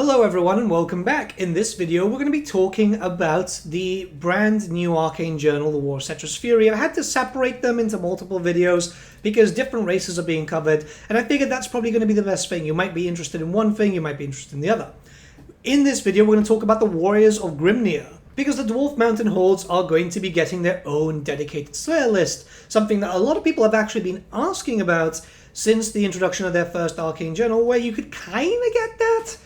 Hello everyone and welcome back. In this video we're going to be talking about the brand new Arcane Journal, the WAR of SETTRAS FURY. I had to separate them into multiple videos because different races are being covered, and I figured that's probably going to be the best thing. You might be interested in one thing, you might be interested in the other. In this video we're going to talk about the Warriors of Grimnir, because the Dwarf Mountain Holds are going to be getting their own dedicated Slayer list, something that a lot of people have actually been asking about since the introduction of their first Arcane Journal, where you could kind of get that,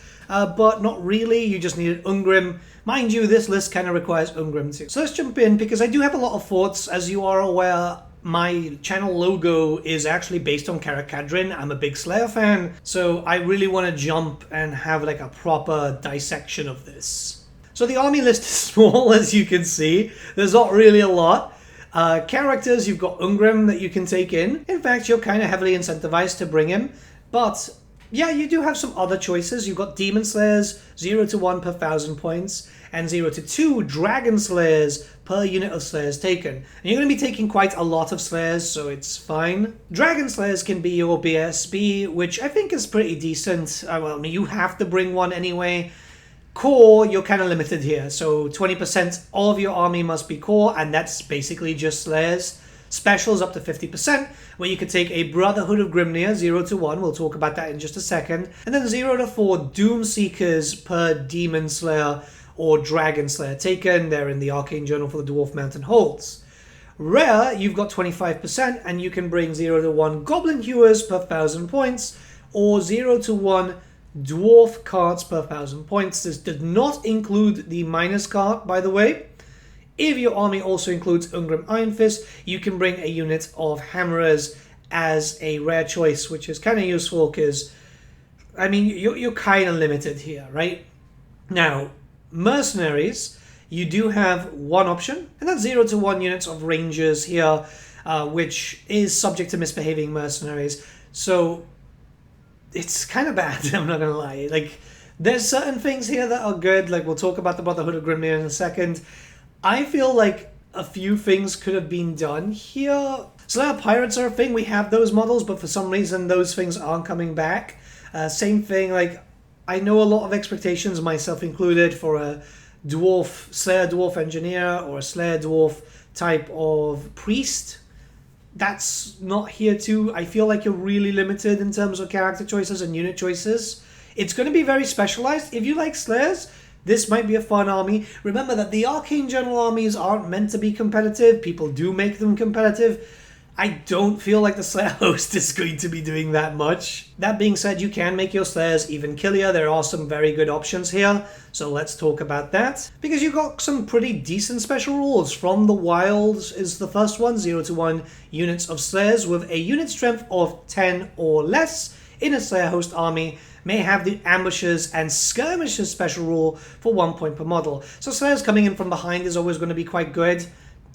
but not really. You just needed Ungrim. Mind you, this list kind of requires Ungrim too. So let's jump in, because I do have a lot of thoughts. As you are aware, my channel logo is actually based on Karakadrin. I'm a big Slayer fan, so I really want to jump and have like a proper dissection of this. So the army list is small, as you can see. There's not really a lot. Characters, you've got Ungrim that you can take in. In fact, you're kind of heavily incentivized to bring him. But yeah, you do have some other choices. You've got Demon Slayers, 0 to 1 per 1,000 points, and 0 to 2 Dragon Slayers per unit of Slayers taken. And you're going to be taking quite a lot of Slayers, so it's fine. Dragon Slayers can be your BSB, which I think is pretty decent. Well, I mean, you have to bring one anyway. Core, you're kind of limited here, so 20% of your army must be core, and that's basically just Slayers. Specials up to 50%, where you could take a Brotherhood of Grimnir, 0 to 1, we'll talk about that in just a second, and then 0 to 4 Doom Seekers per Demon Slayer or Dragon Slayer taken. They're in the Arcane Journal for the Dwarf Mountain Holds. Rare, you've got 25%, and you can bring 0 to 1 Goblin Hewers per 1,000 points, or 0 to 1 Dwarf cards per 1,000 points. This did not include the minus card, by the way. If your army also includes Ungrim Iron Fist, you can bring a unit of Hammerers as a rare choice, which is kind of useful because, I mean, you're kind of limited here, right? Now, Mercenaries, you do have one option, and that's 0 to 1 units of Rangers here, which is subject to misbehaving Mercenaries. So it's kind of bad, I'm not gonna lie. Like, there's certain things here that are good, like we'll talk about the Brotherhood of Grimnir in a second. I feel like a few things could have been done here. Slayer Pirates are a thing, we have those models, but for some reason those things aren't coming back. Same thing, like, I know a lot of expectations, myself included, for a Dwarf, Slayer Dwarf Engineer or a Slayer Dwarf type of Priest. That's not here too. I feel like you're really limited in terms of character choices and unit choices. It's going to be very specialized. If you like Slayers, this might be a fun army. Remember that the Arcane Journal armies aren't meant to be competitive. People do make them competitive. I don't feel like the Slayer host is going to be doing that much. That being said, you can make your Slayers even killier. There are some very good options here, so let's talk about that. Because you've got some pretty decent special rules. From the Wilds is the first one, 0 to 1 units of Slayers with a unit strength of 10 or less in a Slayer host army may have the Ambushers and Skirmishers special rule for 1 point per model. So Slayers coming in from behind is always going to be quite good.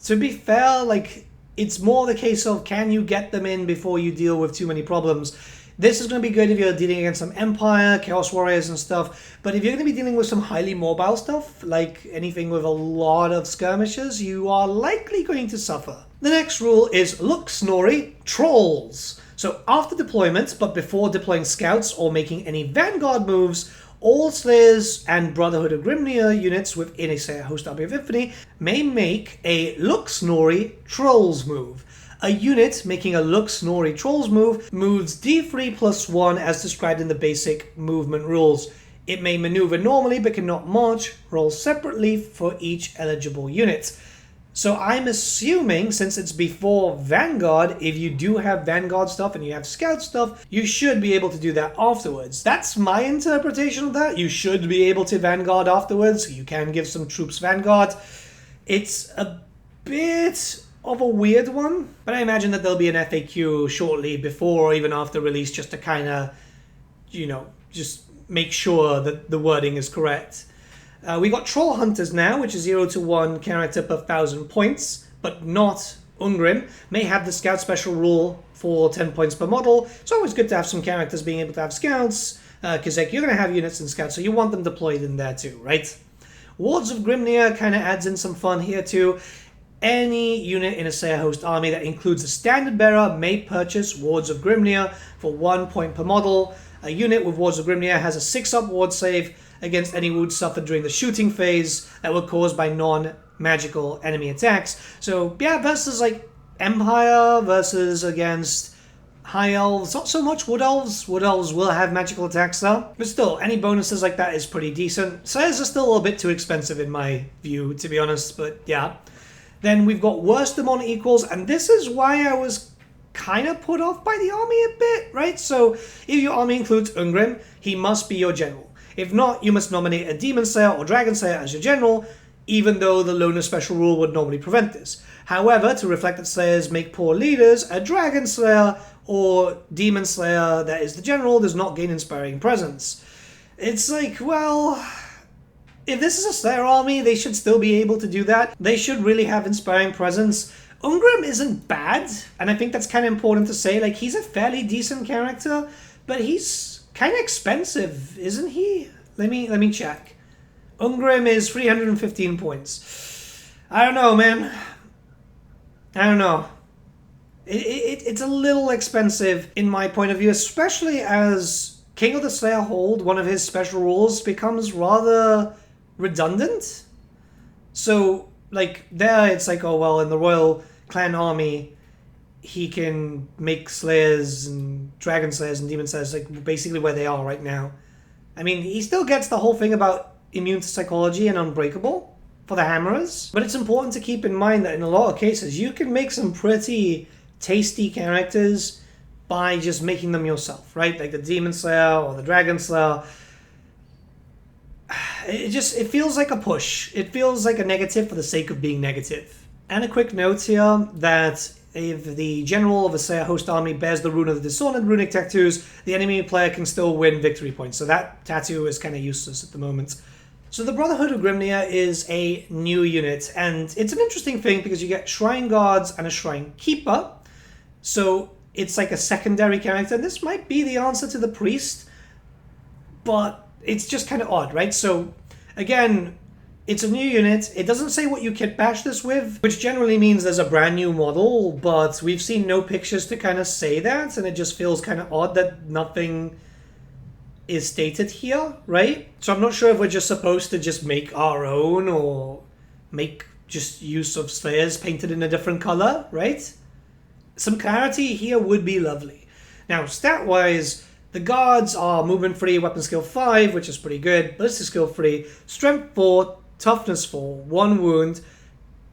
To be fair, like, it's more the case of, can you get them in before you deal with too many problems? This is going to be good if you're dealing against some Empire, Chaos Warriors and stuff, but if you're going to be dealing with some highly mobile stuff, like anything with a lot of skirmishes, you are likely going to suffer. The next rule is Look Snorri, Trolls. So after deployment, but before deploying scouts or making any Vanguard moves, all Slayers and Brotherhood of Grimnir units within a Slayer host army of Infamy may make a Look Snorri Trolls move. A unit making a Look Snorri Trolls move moves D3 plus 1 as described in the basic movement rules. It may maneuver normally but cannot march, roll separately for each eligible unit. So I'm assuming, since it's before Vanguard, if you do have Vanguard stuff and you have Scout stuff, you should be able to do that afterwards. That's my interpretation of that. You should be able to Vanguard afterwards. You can give some troops Vanguard. It's a bit of a weird one, but I imagine that there'll be an FAQ shortly before or even after release, just to kind of, you know, just make sure that the wording is correct. We got Troll Hunters now, which is 0 to 1 character per 1,000 points, but not Ungrim. May have the Scout special rule for 10 points per model. It's always good to have some characters being able to have Scouts, because like, you're going to have units in Scouts, so you want them deployed in there too, right? Wards of Grimnir kind of adds in some fun here too. Any unit in a Slayer host army that includes a standard bearer may purchase Wards of Grimnir for 1 point per model. A unit with Wards of Grimnir has a 6-up ward save against any wounds suffered during the shooting phase that were caused by non-magical enemy attacks. So yeah, versus like Empire versus against High Elves, not so much Wood Elves. Wood Elves will have magical attacks though. But still, any bonuses like that is pretty decent. Slayers are still a little bit too expensive in my view, to be honest, but yeah. Then we've got worst among equals, and this is why I was kind of put off by the army a bit, right? So if your army includes Ungrim, he must be your general. If not, you must nominate a Demon Slayer or Dragon Slayer as your general, even though the Loner special rule would normally prevent this. However, to reflect that Slayers make poor leaders, a Dragon Slayer or Demon Slayer that is the general does not gain Inspiring Presence. It's like, well, if this is a Slayer army, they should still be able to do that. They should really have Inspiring Presence. Ungrim isn't bad, and I think that's kind of important to say. Like, he's a fairly decent character, but he's kind of expensive, isn't he? Let me check. Ungrim is 315 points. I don't know, man. I don't know. It's a little expensive in my point of view, especially as King of the Slayer Hold, one of his special rules, becomes rather redundant. So, like, there it's like, oh, well, in the Royal Clan Army, he can make Slayers and Dragon Slayers and Demon Slayers, like, basically where they are right now. I mean, he still gets the whole thing about immune to psychology and unbreakable for the Hammerers, but it's important to keep in mind that in a lot of cases, you can make some pretty tasty characters by just making them yourself, right? Like the Demon Slayer or the Dragon Slayer. It feels like a push. It feels like a negative for the sake of being negative. And a quick note here that if the general of a Slayer host army bears the rune of the Dishonored runic tattoos, the enemy player can still win victory points. So that tattoo is kind of useless at the moment. So the Brotherhood of Grimnir is a new unit, and it's an interesting thing because you get Shrine Guards and a Shrine Keeper. So it's like a secondary character. This might be the answer to the Priest, but it's just kind of odd, right? So again, it's a new unit. It doesn't say what you kit bash this with, which generally means there's a brand new model, but we've seen no pictures to kind of say that, and it just feels kind of odd that nothing is stated here, right? So I'm not sure if we're just supposed to just make our own or make just use of Slayers painted in a different color, right? Some clarity here would be lovely. Now, stat-wise, the guards are movement 3, weapon skill 5, which is pretty good, ballistic skill 3, strength 4, toughness 4, 1 wound,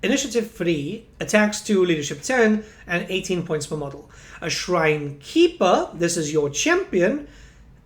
initiative 3, attacks 2, leadership 10, and 18 points per model. A Shrine Keeper, this is your champion,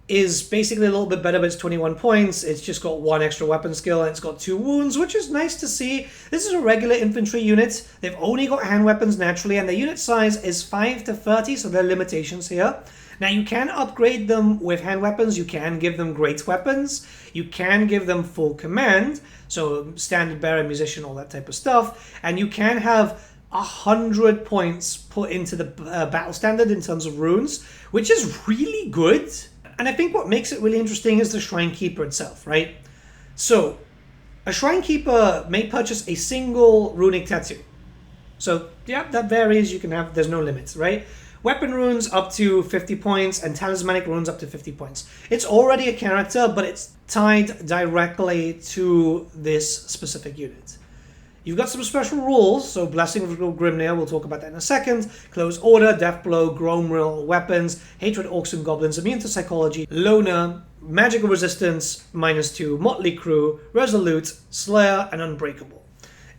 is basically a little bit better, but it's 21 points. It's just got 1 extra weapon skill, and it's got 2 wounds, which is nice to see. This is a regular infantry unit. They've only got hand weapons naturally, and their unit size is 5 to 30, so there are limitations here. Now, you can upgrade them with hand weapons. You can give them great weapons. You can give them full command, so standard bearer, musician, all that type of stuff. And you can have 100 points put into the battle standard in terms of runes, which is really good. And I think what makes it really interesting is the Shrine Keeper itself, right? So, a Shrine Keeper may purchase a single runic tattoo. So, yeah, that varies. You can have, there's no limits, right? Weapon runes up to 50 points and talismanic runes up to 50 points. It's already a character, but it's tied directly to this specific unit. You've got some special rules, so Blessing of Grimnir, we'll talk about that in a second. Close Order, Death Blow, Gromrill weapons, Hatred Orcs and Goblins, Immune to Psychology, Loner, Magical Resistance, -2, Motley Crew, Resolute, Slayer, and Unbreakable.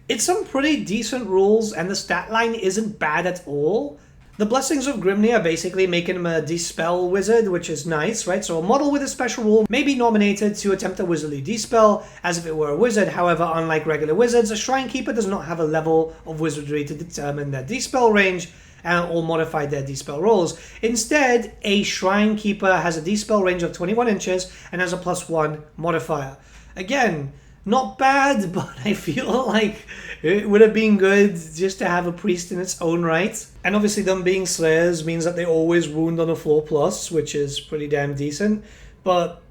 It's some pretty decent rules, and the stat line isn't bad at all. The Blessings of Grimnir basically making him a Dispel Wizard, which is nice, right? So a model with a special rule may be nominated to attempt a Wizardly Dispel, as if it were a wizard. However, unlike regular wizards, a Shrine Keeper does not have a level of wizardry to determine their Dispel range or modify their Dispel rolls. Instead, a Shrine Keeper has a Dispel range of 21 inches and has a +1 modifier. Again, not bad, but I feel like it would have been good just to have a priest in its own right. And obviously them being Slayers means that they always wound on a 4+, which is pretty damn decent. But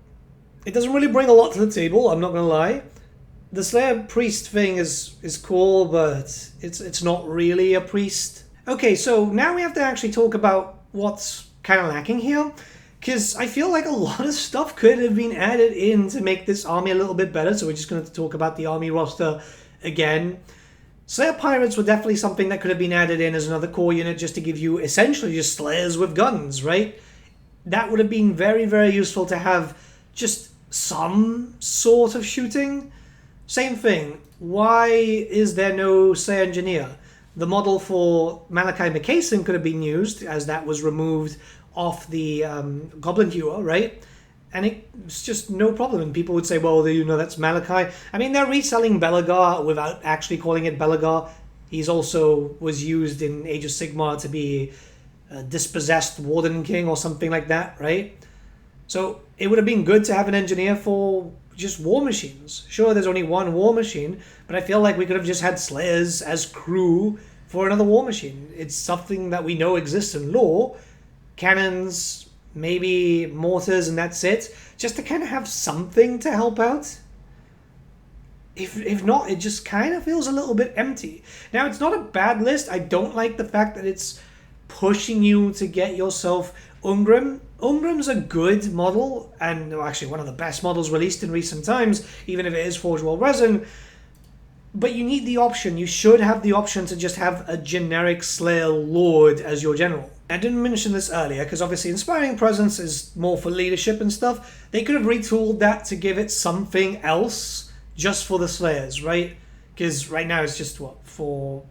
it doesn't really bring a lot to the table, I'm not gonna lie. The Slayer priest thing is cool, but it's not really a priest. Okay, so now we have to actually talk about what's kind of lacking here. Because I feel like a lot of stuff could have been added in to make this army a little bit better. So we're just going to talk about the army roster again. Slayer Pirates were definitely something that could have been added in as another core unit just to give you essentially just Slayers with guns, right? That would have been very, very useful to have just some sort of shooting. Same thing. Why is there no Slayer Engineer? The model for Malachi McCason could have been used, as that was removed off the Goblin Hewer, right? And it's just no problem. And people would say, well, you know, that's Malachi. I mean, they're reselling Belagar without actually calling it Belagar. He's also was used in Age of Sigmar to be a dispossessed Warden King or something like that, right? So it would have been good to have an engineer for just war machines. Sure, there's only one war machine, but I feel like we could have just had Slayers as crew for another war machine. It's something that we know exists in lore. Cannons, maybe mortars, and that's it. Just to kind of have something to help out. If not, it just kind of feels a little bit empty. Now, it's not a bad list. I don't like the fact that it's pushing you to get yourself Ungrim. Ungrim's a good model, and actually one of the best models released in recent times, even if it is Forge World Resin. But you need the option. You should have the option to just have a generic Slayer Lord as your general. I didn't mention this earlier, because obviously Inspiring Presence is more for leadership and stuff. They could have retooled that to give it something else just for the Slayers, right? Because right now it's just, what, for,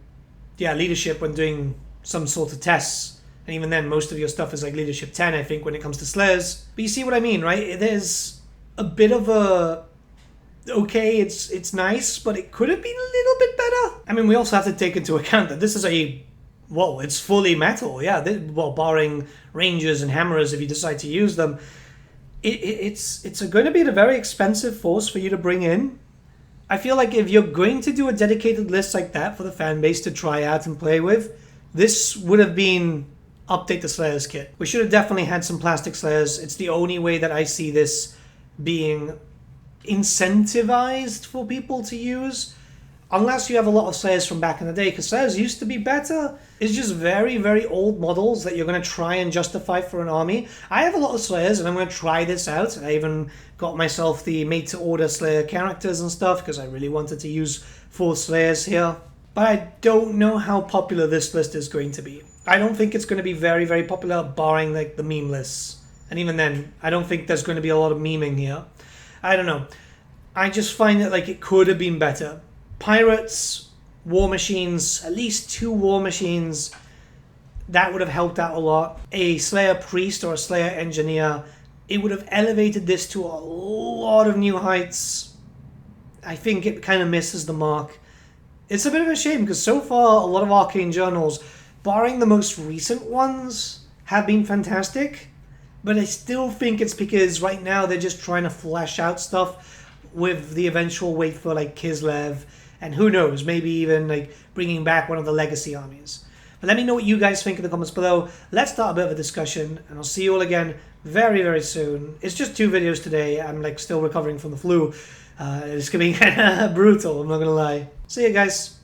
yeah, leadership when doing some sort of tests. And even then, most of your stuff is like leadership 10, I think, when it comes to Slayers. But you see what I mean, right? There's a bit of a... okay, it's nice, but it could have been a little bit better. I mean, we also have to take into account that this is a... well, it's fully metal, yeah. Well, barring rangers and hammerers if you decide to use them. It's going to be a very expensive force for you to bring in. I feel like if you're going to do a dedicated list like that for the fan base to try out and play with, this would have been update the Slayers kit. We should have definitely had some plastic Slayers. It's the only way that I see this being incentivized for people to use. Unless you have a lot of Slayers from back in the day, because Slayers used to be better. It's just very, very old models that you're going to try and justify for an army. I have a lot of Slayers, and I'm going to try this out. I even got myself the made-to-order Slayer characters and stuff, because I really wanted to use 4 Slayers here. But I don't know how popular this list is going to be. I don't think it's going to be very, very popular, barring like the meme lists. And even then, I don't think there's going to be a lot of memeing here. I don't know. I just find that like it could have been better. Pirates, war machines, at least 2 war machines, that would have helped out a lot. A Slayer Priest or a Slayer Engineer, it would have elevated this to a lot of new heights. I think it kind of misses the mark. It's a bit of a shame because so far a lot of Arcane Journals, barring the most recent ones, have been fantastic. But I still think it's because right now they're just trying to flesh out stuff with the eventual wait for like Kislev. And who knows, maybe even like bringing back one of the legacy armies. But let me know what you guys think in the comments below. Let's start a bit of a discussion, and I'll see you all again very, very soon. It's just 2 videos today. I'm like still recovering from the flu. It's gonna be kind of brutal, I'm not gonna lie. See you guys.